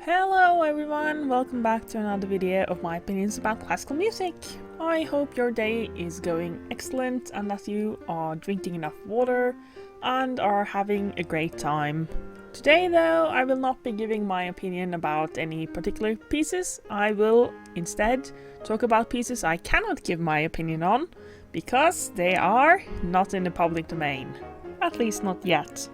Hello everyone, welcome back to another video of my opinions about classical music. I hope your day is going excellent and that you are drinking enough water and are having a great time. Today though, I will not be giving my opinion about any particular pieces. I will instead talk about pieces I cannot give my opinion on because they are not in the public domain. At least not yet.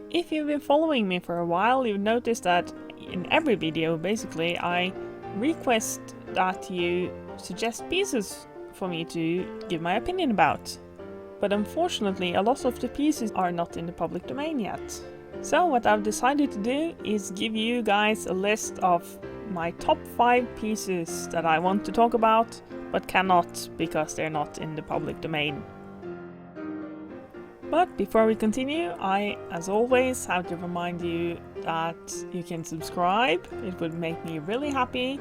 If you've been following me for a while, you've noticed that in every video, basically, I request that you suggest pieces for me to give my opinion about. But unfortunately, a lot of the pieces are not in the public domain yet. So what I've decided to do is give you guys a list of my top 5 pieces that I want to talk about, but cannot because they're not in the public domain. But before we continue, I, as always, have to remind you that you can subscribe. It would make me really happy.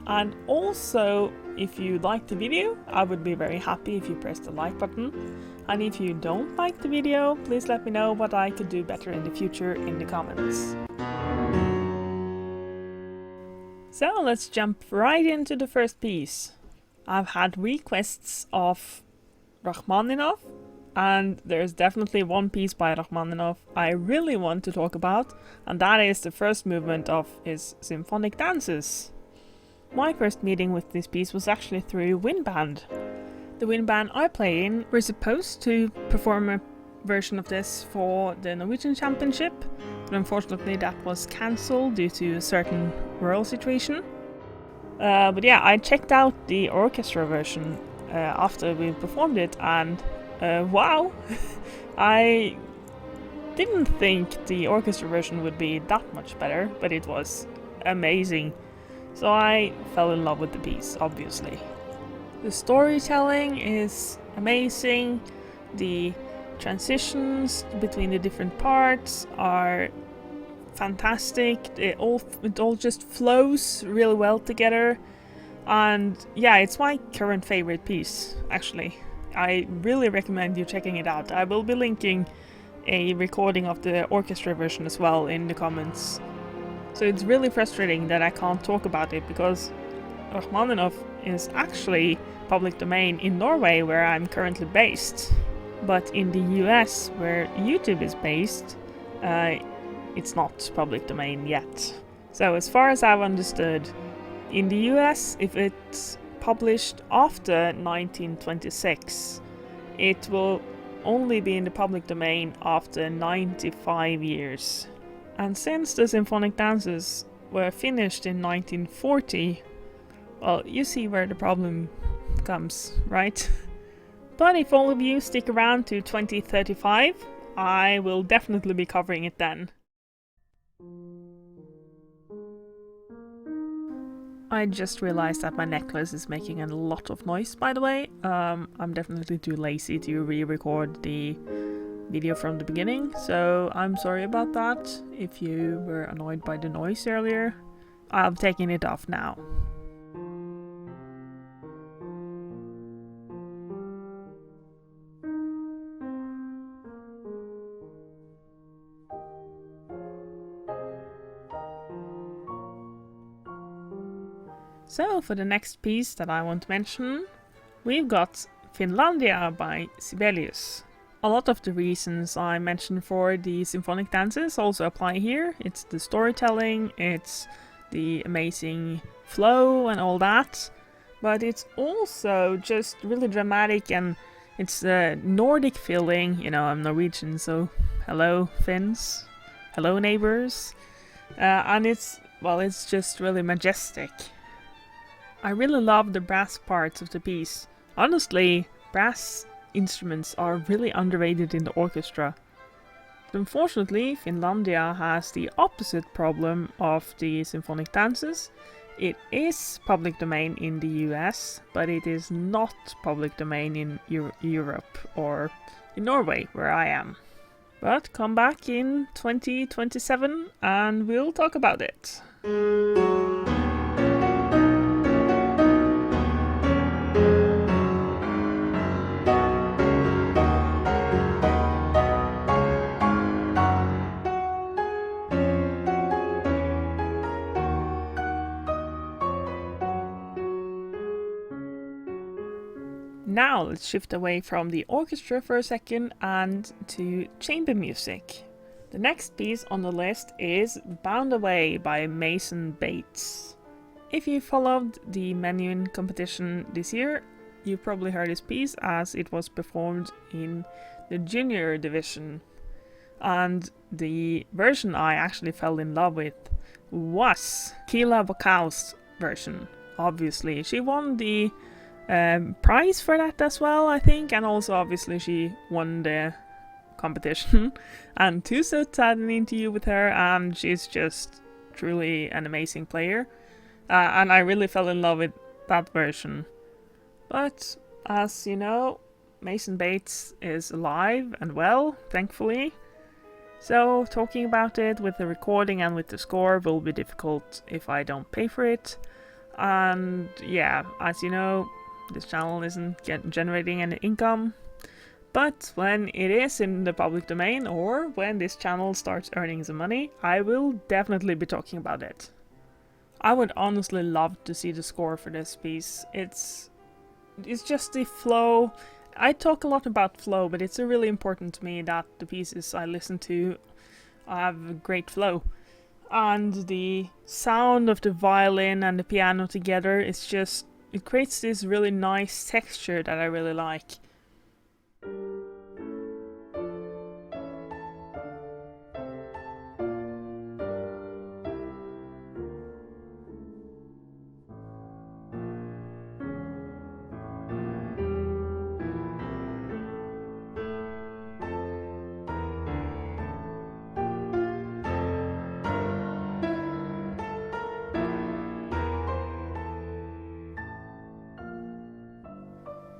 And also, if you like the video, I would be very happy if you press the like button. And if you don't like the video, please let me know what I could do better in the future in the comments. So let's jump right into the first piece. I've had requests of Rachmaninoff. And there's definitely one piece by Rachmaninoff I really want to talk about, and that is the first movement of his Symphonic dances. My first meeting with this piece was actually through wind band. The wind band I play in were supposed to perform a version of this for the Norwegian Championship, but unfortunately that was cancelled due to a certain royal situation. But yeah, I checked out the orchestra version after we performed it, and wow! I didn't think the orchestra version would be that much better, but it was amazing. So I fell in love with the piece, obviously. The storytelling is amazing. The transitions between the different parts are fantastic. It all just flows really well together. And yeah, it's my current favorite piece, actually. I really recommend you checking it out. I will be linking a recording of the orchestra version as well in the comments. So it's really frustrating that I can't talk about it because Rachmaninoff is actually public domain in Norway, where I'm currently based. But in the US, where YouTube is based, it's not public domain yet. So as far as I've understood, in the US, if it's published after 1926, it will only be in the public domain after 95 years. And since the symphonic dances were finished in 1940, well, you see where the problem comes, right? But if all of you stick around to 2035, I will definitely be covering it then. I just realized that my necklace is making a lot of noise, by the way. I'm definitely too lazy to re-record the video from the beginning, so I'm sorry about that if you were annoyed by the noise earlier. I'm taking it off now. So for the next piece that I want to mention, we've got Finlandia by Sibelius. A lot of the reasons I mentioned for the symphonic dances also apply here. It's the storytelling, it's the amazing flow and all that, but it's also just really dramatic, and it's a Nordic feeling. You know, I'm Norwegian, so hello Finns, hello neighbors, and it's just really majestic. I really love the brass parts of the piece. Honestly, brass instruments are really underrated in the orchestra. Unfortunately, Finlandia has the opposite problem of the symphonic dances. It is public domain in the US, but it is not public domain in Europe or in Norway, where I am. But come back in 2027 and we'll talk about it. let's shift away from the orchestra for a second and to chamber music. The next piece on the list is Bound Away by Mason Bates. If you followed the Menuhin competition this year, you probably heard this piece as it was performed in the junior division. And the version I actually fell in love with was Kila Bokow's version. Obviously, she won the prize for that as well, I think, and also obviously she won the competition. And Tuset had an interview with her, and she's just truly an amazing player. And I really fell in love with that version. But as you know, Mason Bates is alive and well, thankfully. So talking about it with the recording and with the score will be difficult if I don't pay for it. And yeah, as you know, this channel isn't generating any income. But when it is in the public domain, or when this channel starts earning some money, I will definitely be talking about it. I would honestly love to see the score for this piece. It's just the flow. I talk a lot about flow, but it's really important to me that the pieces I listen to have great flow. And the sound of the violin and the piano together, it creates this really nice texture that I really like.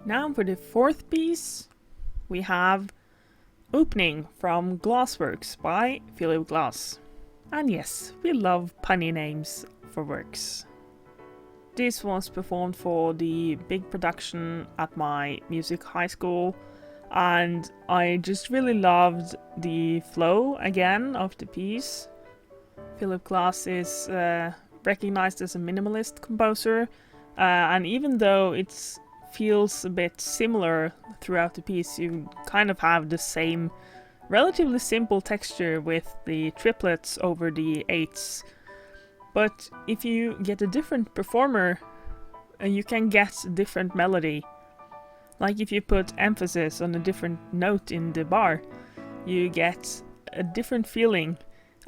Now for the fourth piece, we have Opening from Glassworks by Philip Glass. And yes, we love punny names for works. This was performed for the big production at my music high school, and I just really loved the flow again of the piece. Philip Glass is recognized as a minimalist composer, and even though it feels a bit similar throughout the piece, you kind of have the same relatively simple texture with the triplets over the eighths. But if you get a different performer, you can get a different melody. Like if you put emphasis on a different note in the bar, you get a different feeling.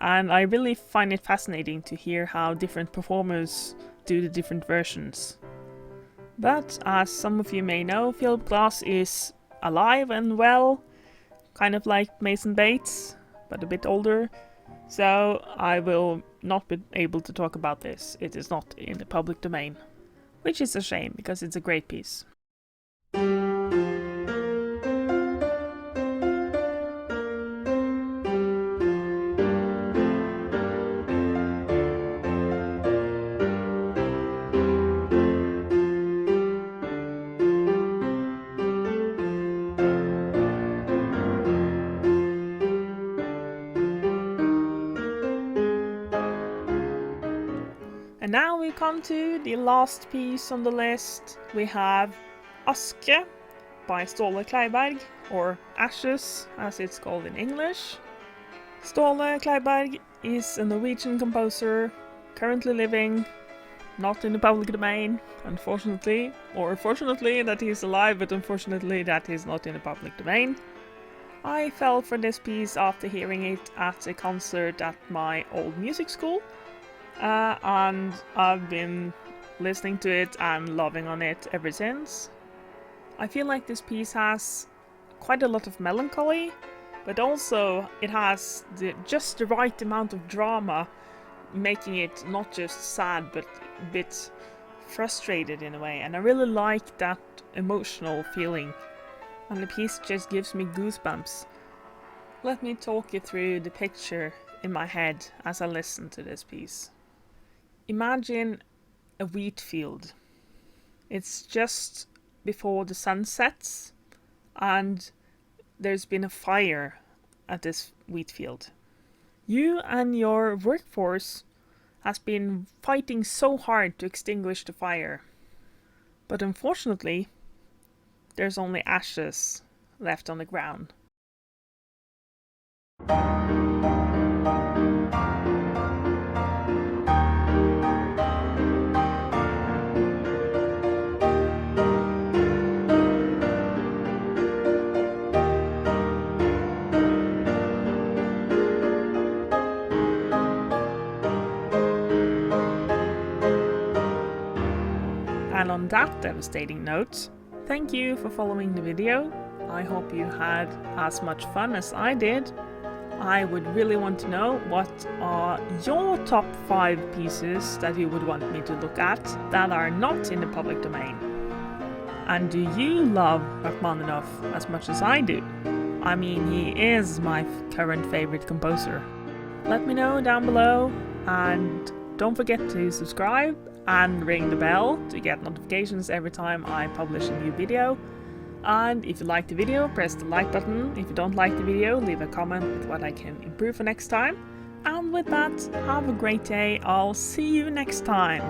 And I really find it fascinating to hear how different performers do the different versions. But as some of you may know, Philip Glass is alive and well, kind of like Mason Bates, but a bit older. So I will not be able to talk about this. It is not in the public domain, which is a shame because it's a great piece. And now we come to the last piece on the list. We have Aske by Ståle Kleiberg, or Ashes as it's called in English. Ståle Kleiberg is a Norwegian composer, currently living, not in the public domain, unfortunately, or fortunately that he's alive, but unfortunately that he's not in the public domain. I fell for this piece after hearing it at a concert at my old music school. And I've been listening to it and loving on it ever since. I feel like this piece has quite a lot of melancholy, but also it has just the right amount of drama, making it not just sad but a bit frustrated in a way, and I really like that emotional feeling, and the piece just gives me goosebumps. Let me talk you through the picture in my head as I listen to this piece. Imagine a wheat field. It's just before the sun sets, and there's been a fire at this wheat field. You and your workforce has been fighting so hard to extinguish the fire. But unfortunately, there's only ashes left on the ground. And on that devastating note, thank you for following the video. I hope you had as much fun as I did. I would really want to know what are your top 5 pieces that you would want me to look at that are not in the public domain. And do you love Rachmaninoff as much as I do? I mean, he is my current favorite composer. Let me know down below, and don't forget to subscribe and ring the bell to get notifications every time I publish a new video. And if you like the video, press the like button. If you don't like the video, leave a comment with what I can improve for next time. And with that, have a great day. I'll see you next time.